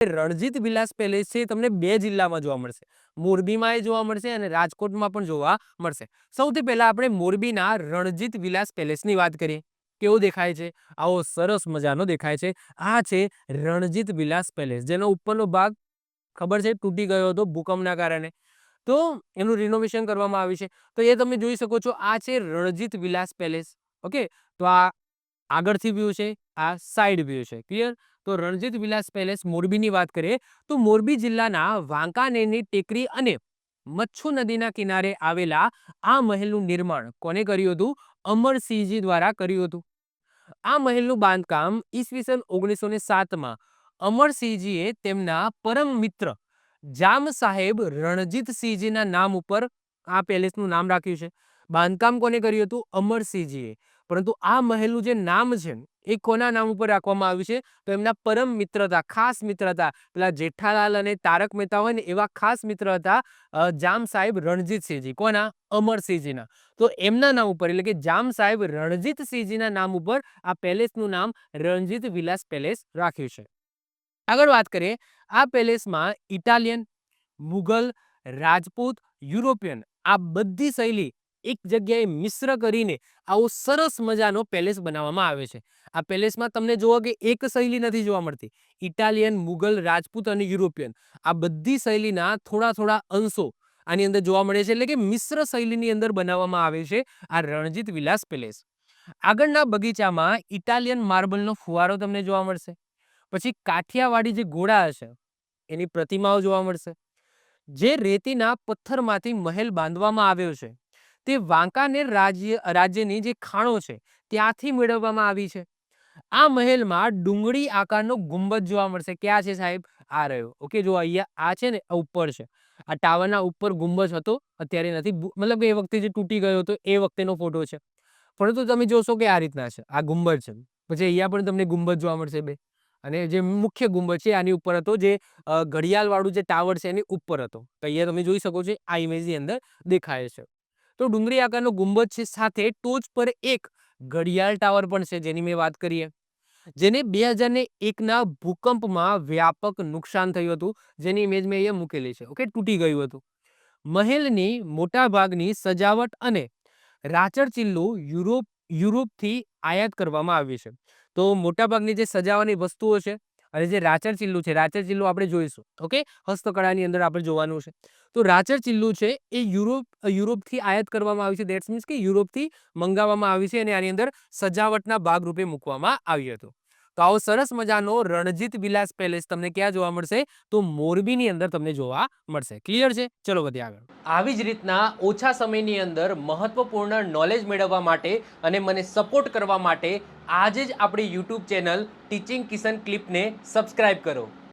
રણજીત વિલાસ palace છે તમને 2 જિલ્લામાં જોવા મળશે. મોરબીમાં એ જોવા મળશે અને રાજકોટમાં પણ જોવા મળશે. સૌથી પહેલા આપણે મોરબીના રણજીત વિલાસ પેલેસની વાત કરીએ. કેવો દેખાય છે? આવો સરસ મજાનો દેખાય છે. આ છે રણજીત વિલાસ પેલેસ, જેનો ઉપરનો ભાગ ખબર છે તૂટી ગયો હતો ભૂકંપના કારણે. તો એનું રિનોવેશન કરવામાં આવ્યું છે. તો એ તમે જોઈ શકો છો. આ છે રણજીત વિલાસ પેલેસ. ઓકે, તો આ આગળથી વ્યૂ છે, આ સાઈડ વ્યૂ છે. ક્લિયર? તો રણજીત વિલાસ પેલેસ મોરબીની વાત કરીએ તો મોરબી જિલ્લાના વાંકાનેરની ટેકરી અને મચ્છુ નદીના કિનારે આવેલા આ મહેલનું નિર્માણ કોને કર્યું હતું? અમરસિંહજી દ્વારા કર્યું હતું. આ મહેલનું બાંધકામ ઈસવીસન 1907માં અમરસિંહજીએ તેમના પરમ મિત્ર જામ સાહેબ રણજીતસિંહજીના નામ ઉપર આ પેલેસનું નામ રાખ્યું છે. બાંધકામ કોને કર્યું હતું? અમરસિંહજીએ. પરંતુ આ મહેલનું જે નામ છે એ કોના નામ ઉપર રાખવામાં આવ્યું છે? તો એમના પરમ મિત્ર હતા, ખાસ મિત્ર હતા. પેલા જેઠાલાલ અને તારક મહેતા હોય ને એવા ખાસ મિત્ર હતા જામ સાહેબ રણજીતસિંહજી. કોના? અમરસિંહજીના. તો એમના નામ ઉપર એટલે કે જામ સાહેબ રણજીતસિંહજીના નામ ઉપર આ પેલેસનું નામ રણજીત વિલાસ પેલેસ રાખ્યું છે. આગળ વાત કરીએ, આ પેલેસમાં ઇટાલિયન, મુઘલ, રાજપૂત, યુરોપિયન આ બધી શૈલી એક જગ્યાએ મિશ્ર કરીને આવો સરસ મજાનો પેલેસ બનાવવામાં આવે છે. આ પેલેસમાં તમને જોવો કે એક શૈલી નથી જોવા મળતી. ઇટાલિયન, મુઘલ, રાજપૂત અને યુરોપિયન આ બધી શૈલીના થોડા થોડા અંશો આની અંદર જોવા મળે છે. એટલે કે મિશ્ર શૈલીની અંદર બનાવવામાં આવે છે આ રણજીત વિલાસ પેલેસ. આગળના બગીચામાં ઇટાલિયન માર્બલનો ફુવારો તમને જોવા મળશે. પછી કાઠિયાવાડી જે ઘોડા હશે એની પ્રતિમાઓ જોવા મળશે. જે રેતીના પથ્થરમાંથી મહેલ બાંધવામાં આવ્યો છે તે વાંકાનેર રાજ્યની જે ખાણો છે ત્યાંથી મેળવવામાં આવી છે. આ મહેલમાં ડુંગળી આકારનો ગુંબજ જોવા મળશે. ક્યાં છે સાહેબ? આ રહ્યો. ઓકે, જો અહીંયા આ છે ને, આ ઉપર છે. આ ટાવરના ઉપર ગુંબજ હતો, અત્યારે નથી. મતલબ એ વખતે જે તૂટી ગયો હતો એ વખતેનો ફોટો છે. પરંતુ તમે જોશો કે આ રીતના છે, આ ગુંબજ છે. પછી અહીંયા પણ તમને ગુંબજ જોવા મળશે બે. અને જે મુખ્ય ગુંબજ છે આની ઉપર હતો, જે ઘડિયાળ વાળું જે ટાવર છે એની ઉપર હતો. તો અહીંયા તમે જોઈ શકો છો, આ ઇમેજની અંદર દેખાય છે. તો ડુંગળી આકારનો ગુંબજ છે, સાથે ટોચ પર એક ઘડિયાળ ટાવર પણ છે જેની મેં વાત કરીએ, જેને 2001ના ભૂકંપમાં વ્યાપક નુકસાન થયું હતું, જેની ઇમેજ મેં અહીંયા મૂકેલી છે. ઓકે, તૂટી ગયું હતું. મહેલની મોટા ભાગની સજાવટ અને રાચર ચિલ્લું યુરોપથી આયાત કરવામાં આવી છે. તો મોટાભાગની જે સજાવવાની વસ્તુઓ છે અને જે રાચર ચિલ્લું છે, રાચર ચિલ્લું આપણે જોઈશું. ઓકે, હસ્તકળાની અંદર આપણે જોવાનું છે. તો રાચર ચિલ્લું છે એ યુરોપથી આયાત કરવામાં આવ્યું છે. દેટ્સ મીન્સ કે યુરોપથી મંગાવવામાં આવ્યું છે અને આની અંદર સજાવટના ભાગરૂપે મૂકવામાં આવ્યું હતું. તો આવો સરસ મજાનો રણજીત વિલાસ પેલેસ તમને ક્યાં જોવા મળશે? તો મોરબીની અંદર તમને જોવા મળશે. ક્લિયર છે? ચલો વધીએ આગળ. આવી જ રીતના ઓછા સમયની અંદર મહત્વપૂર્ણ નોલેજ મેળવવા માટે અને મને સપોર્ટ કરવા માટે આજે જ આપણી યુટ્યુબ ચેનલ ટીચિંગ કિશન ક્લિપને સબસ્ક્રાઇબ કરો.